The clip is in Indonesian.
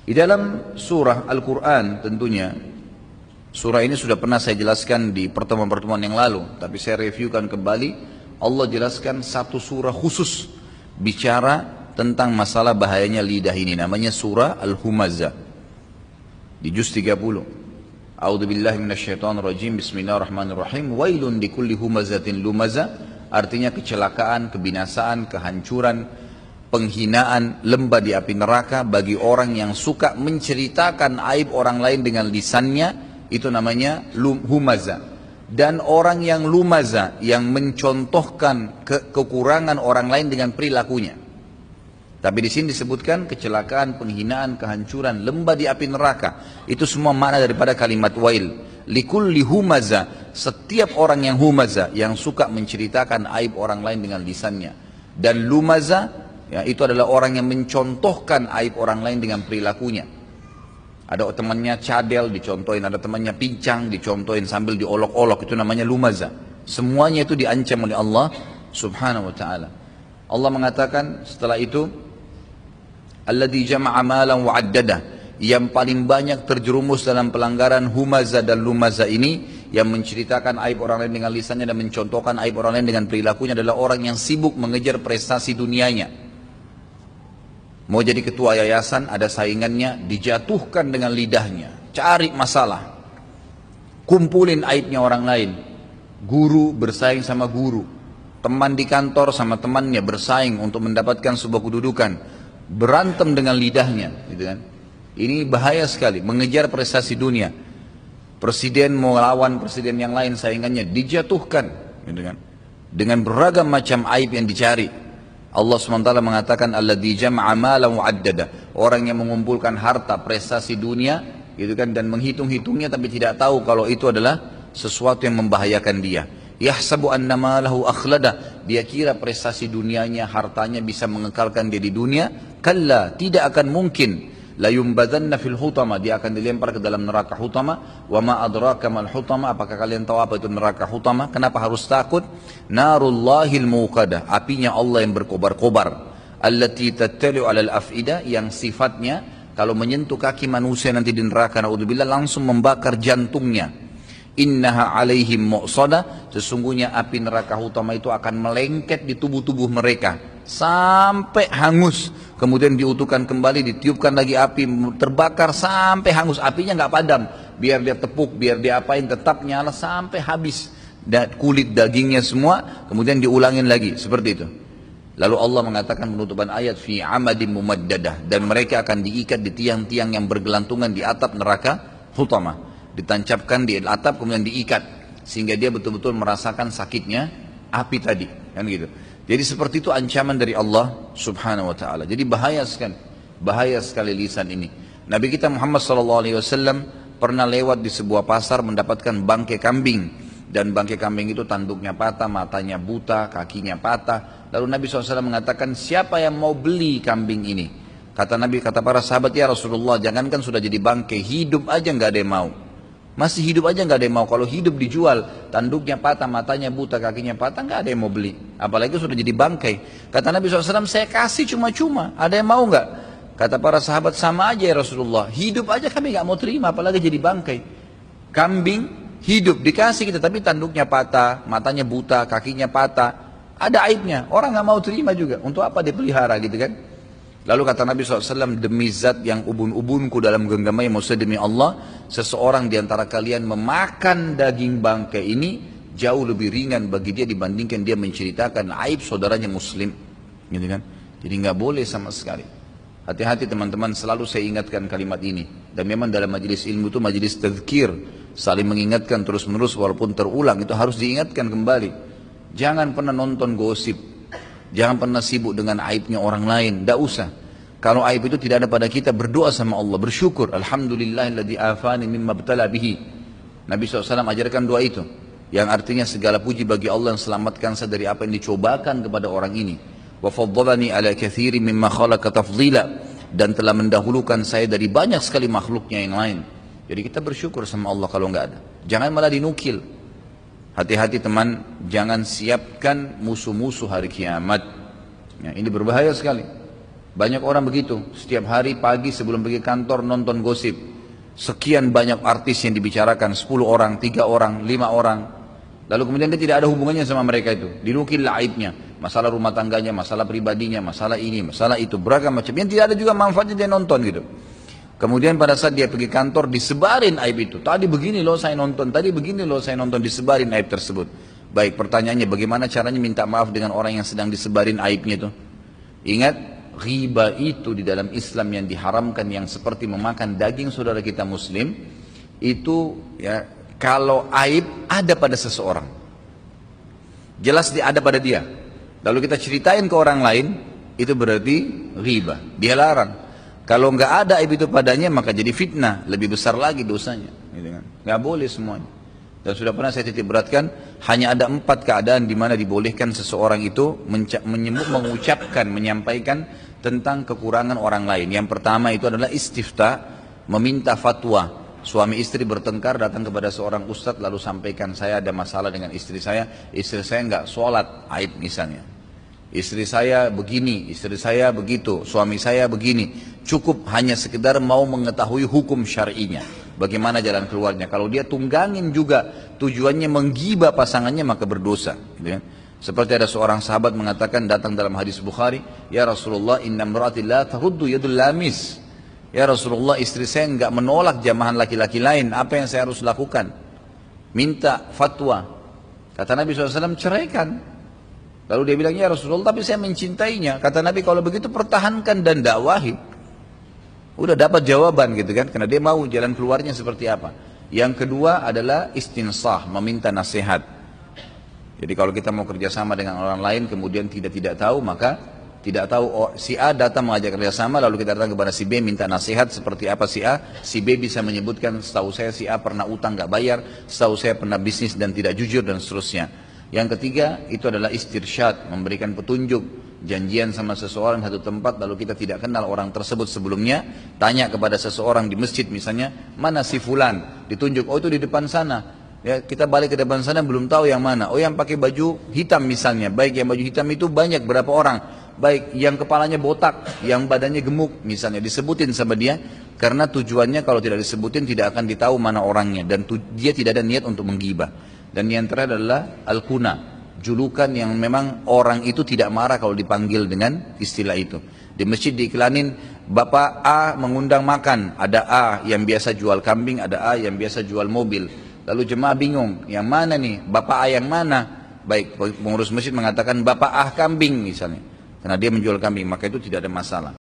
Di dalam surah Al-Quran tentunya, surah ini sudah pernah saya jelaskan di pertemuan-pertemuan yang lalu, tapi saya reviewkan kembali. Allah jelaskan satu surah khusus bicara tentang masalah bahayanya lidah ini, namanya surah Al-Humazah di juz 30. A'udzubillahi minasyaitonirrajim. Bismillahirrahmanirrahim. Wailun likulli humazatin lumazah, artinya kecelakaan, kebinasaan, kehancuran, penghinaan, lembah di api neraka bagi orang yang suka menceritakan aib orang lain dengan lisannya, itu namanya humaza. Dan orang yang lumaza, yang mencontohkan kekurangan orang lain dengan perilakunya. Tapi di sini disebutkan kecelakaan, penghinaan, kehancuran, lembah di api neraka. Itu semua makna daripada kalimat wail. Likulli humaza, setiap orang yang humaza, yang suka menceritakan aib orang lain dengan lisannya. Dan lumaza, ya, itu adalah orang yang mencontohkan aib orang lain dengan perilakunya. Ada temannya cadel, dicontohin. Ada temannya pincang, dicontohin sambil diolok-olok. Itu namanya lumaza. Semuanya itu diancam oleh Allah subhanahu wa ta'ala. Allah mengatakan setelah itu, alladzi jama'a malan wa 'addada, yang paling banyak terjerumus dalam pelanggaran humaza dan lumaza ini, yang menceritakan aib orang lain dengan lisannya dan mencontohkan aib orang lain dengan perilakunya, adalah orang yang sibuk mengejar prestasi dunianya. Mau jadi ketua yayasan, ada saingannya, dijatuhkan dengan lidahnya, cari masalah, kumpulin aibnya orang lain. Guru bersaing sama guru, teman di kantor sama temannya bersaing untuk mendapatkan sebuah kedudukan, berantem dengan lidahnya, gitu kan. Ini bahaya sekali, mengejar prestasi dunia. Presiden mau lawan presiden yang lain, saingannya dijatuhkan, gitu kan, dengan beragam macam aib yang dicari. Allah SWT mengatakan alladzi jama'a malan wa 'addada, orang yang mengumpulkan harta, prestasi dunia, gitu kan, dan menghitung-hitungnya tapi tidak tahu kalau itu adalah sesuatu yang membahayakan dia. Yahsabu anna malahu akhlada, dia kira prestasi dunianya, hartanya bisa mengekalkan dia di dunia. Kalla, tidak akan mungkin. La yumbadanna fil hutama, dia akan dilempar ke dalam neraka hutama. Wa ma adraka mal hutama, apakah kalian tahu apa itu neraka hutama? Kenapa harus takut? Narullahil muqadah, apinya Allah yang berkobar-kobar. Allati tattali'u 'alal afida, yang sifatnya kalau menyentuh kaki manusia nanti di neraka, naudzubillah, langsung membakar jantungnya. Innaha 'alaihim mu'sada, sesungguhnya api neraka hutama itu akan melengket di tubuh-tubuh mereka sampai hangus, kemudian diutuhkan kembali, ditiupkan lagi api, terbakar sampai hangus. Apinya nggak padam, biar dia tepuk, biar dia apain, tetap nyala sampai habis, dan kulit dagingnya semua, kemudian diulangin lagi seperti itu. Lalu Allah mengatakan penutupan ayat, fi amadim mumaddadah, dan mereka akan diikat di tiang-tiang yang bergelantungan di atap neraka hutama, ditancapkan di atap kemudian diikat, sehingga dia betul-betul merasakan sakitnya api tadi, kan gitu. Jadi seperti itu ancaman dari Allah subhanahu wa ta'ala. Jadi bahaya sekali lisan ini. Nabi kita Muhammad SAW pernah lewat di sebuah pasar mendapatkan bangkai kambing. Dan bangkai kambing itu tanduknya patah, matanya buta, kakinya patah. Lalu Nabi SAW mengatakan, siapa yang mau beli kambing ini? Kata Nabi, kata para sahabat, ya Rasulullah, jangankan sudah jadi bangkai, hidup aja nggak ada yang mau. Masih hidup aja nggak ada yang mau. Kalau hidup dijual, tanduknya patah, matanya buta, kakinya patah, nggak ada yang mau beli. Apalagi sudah jadi bangkai. Kata Nabi SAW, saya kasih cuma-cuma, ada yang mau nggak? Kata para sahabat, sama aja ya Rasulullah, hidup aja kami nggak mau terima, apalagi jadi bangkai. Kambing hidup dikasih kita, tapi tanduknya patah, matanya buta, kakinya patah, ada aibnya, orang nggak mau terima juga. Untuk apa dipelihara gitu kan? Lalu kata Nabi SAW, demi zat yang ubun-ubunku dalam genggamnya, maksudnya demi Allah, seseorang di antara kalian memakan daging bangkai ini jauh lebih ringan bagi dia dibandingkan dia menceritakan aib saudaranya muslim, gitu kan? Jadi nggak boleh sama sekali. Hati-hati teman-teman, selalu saya ingatkan kalimat ini. Dan memang dalam majelis ilmu itu majelis tazkir, saling mengingatkan terus-menerus walaupun terulang, itu harus diingatkan kembali. Jangan pernah nonton gosip. Jangan pernah sibuk dengan aibnya orang lain, tidak usah. Kalau aib itu tidak ada pada kita, berdoa sama Allah, bersyukur. Alhamdulillahilladzi afani mimma btala bihi. Nabi SAW ajarkan doa itu, yang artinya segala puji bagi Allah yang selamatkan saya dari apa yang dicobakan kepada orang ini. Wa faddalani ala katsiri mimma khalaqa tafdila, dan telah mendahulukan saya dari banyak sekali makhluknya yang lain. Jadi kita bersyukur sama Allah kalau enggak ada. Jangan malah dinukil. Hati-hati teman, jangan siapkan musuh-musuh hari kiamat. Ya, ini berbahaya sekali. Banyak orang begitu, setiap hari pagi sebelum pergi kantor nonton gosip. Sekian banyak artis yang dibicarakan, 10 orang, 3 orang, 5 orang. Lalu kemudian dia tidak ada hubungannya sama mereka itu. Dinukil aibnya, masalah rumah tangganya, masalah pribadinya, masalah ini, masalah itu, beragam macam. Yang tidak ada juga manfaatnya dia nonton gitu. Kemudian pada saat dia pergi kantor disebarin aib itu. Tadi begini loh saya nonton, tadi begini loh saya nonton, disebarin aib tersebut. Baik, pertanyaannya bagaimana caranya minta maaf dengan orang yang sedang disebarin aibnya itu? Ingat, riba itu di dalam Islam yang diharamkan, yang seperti memakan daging saudara kita muslim, itu ya kalau aib ada pada seseorang, jelas dia ada pada dia, lalu kita ceritain ke orang lain, itu berarti riba, dia larang. Kalau nggak ada aib itu padanya maka jadi fitnah, lebih besar lagi dosanya, gitu kan? Nggak boleh semuanya. Dan sudah pernah saya titik beratkan, hanya ada 4 keadaan di mana dibolehkan seseorang itu mengucapkan, menyampaikan tentang kekurangan orang lain. Yang pertama itu adalah istifta, meminta fatwa. Suami istri bertengkar, datang kepada seorang ustadz lalu sampaikan, saya ada masalah dengan istri saya nggak sholat, aib misalnya. Istri saya begini, istri saya begitu, suami saya begini. Cukup hanya sekedar mau mengetahui hukum syar'inya, bagaimana jalan keluarnya. Kalau dia tunggangin juga tujuannya menggibah pasangannya maka berdosa, gitu kan? Seperti ada seorang sahabat mengatakan, datang dalam hadis Bukhari, ya Rasulullah, inna imra'ati la tahuddu yadul lamis. Ya Rasulullah, istri saya enggak menolak jamahan laki-laki lain, apa yang saya harus lakukan? Minta fatwa. Kata Nabi SAW, ceraikan. Lalu dia bilang, ya Rasulullah, tapi saya mencintainya. Kata Nabi, kalau begitu pertahankan dan dakwahi. Udah dapat jawaban gitu kan, karena dia mau jalan keluarnya seperti apa. Yang kedua adalah istinsah, meminta nasihat. Jadi kalau kita mau kerjasama dengan orang lain kemudian tidak tahu, maka tidak tahu, oh, si A datang mengajak kerjasama, lalu kita datang kepada si B minta nasihat seperti apa si A. Si B bisa menyebutkan, setahu saya si A pernah utang gak bayar, setahu saya pernah bisnis dan tidak jujur dan seterusnya. Yang ketiga itu adalah istirsyad, memberikan petunjuk. Janjian sama seseorang satu tempat lalu kita tidak kenal orang tersebut sebelumnya, tanya kepada seseorang di masjid misalnya, mana si fulan, ditunjuk, oh itu di depan sana. Ya, kita balik ke depan sana belum tahu yang mana. Oh yang pakai baju hitam misalnya, baik yang baju hitam itu banyak berapa orang, baik yang kepalanya botak, yang badannya gemuk misalnya, disebutin sama dia, karena tujuannya kalau tidak disebutin tidak akan ditahu mana orangnya, dan dia tidak ada niat untuk menggibah. Dan yang terakhir adalah al-kuna, julukan yang memang orang itu tidak marah kalau dipanggil dengan istilah itu. Di masjid diiklanin, Bapak A mengundang makan, ada A yang biasa jual kambing, ada A yang biasa jual mobil. Lalu jemaah bingung, yang mana nih, Bapak A yang mana? Baik, pengurus masjid mengatakan Bapak A kambing misalnya, karena dia menjual kambing, maka itu tidak ada masalah.